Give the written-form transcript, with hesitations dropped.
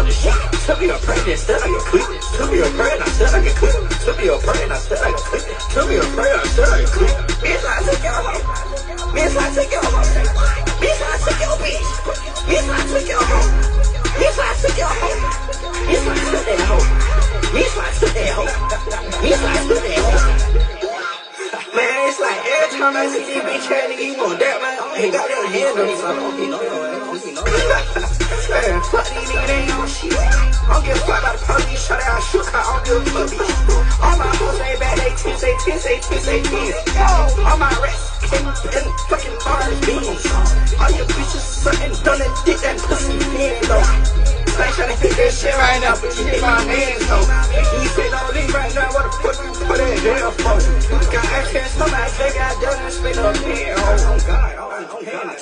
the shit. To be a prayer, then still I get clean. To be a prayer, and I still I get clean. To be a prayer, and I still I get clean. To be a prayer, I still I get clean. Bitch, I took your home. Bitch, I took your home. Bitch, I took your bitch. Bitch, I took your home. Bitch, I took your home. Bitch, I took that hoe. Bitch, I took that hoe. Bitch, I took that hoe. Man, it's like every time I see this bitch ass nigga, you want that, man. He got your hand on me, so I don't know your ass. Man, fuck these niggas, they ain't on shit. I don't give a fuck about the police, shut out, shook her, I don't give a fuck, bitch. All my hoes ain't bad, they 10, say 10, say 10, say 10. All my rats, and fucking orange beans. All your bitches sucking, done that dick, that pussy thin, though. I ain't tryna hit that shit right now, but you hit my man, so. You fit on me right now, what the fuck you put that hell for? Got access to my drink, I done spit up here, oh God,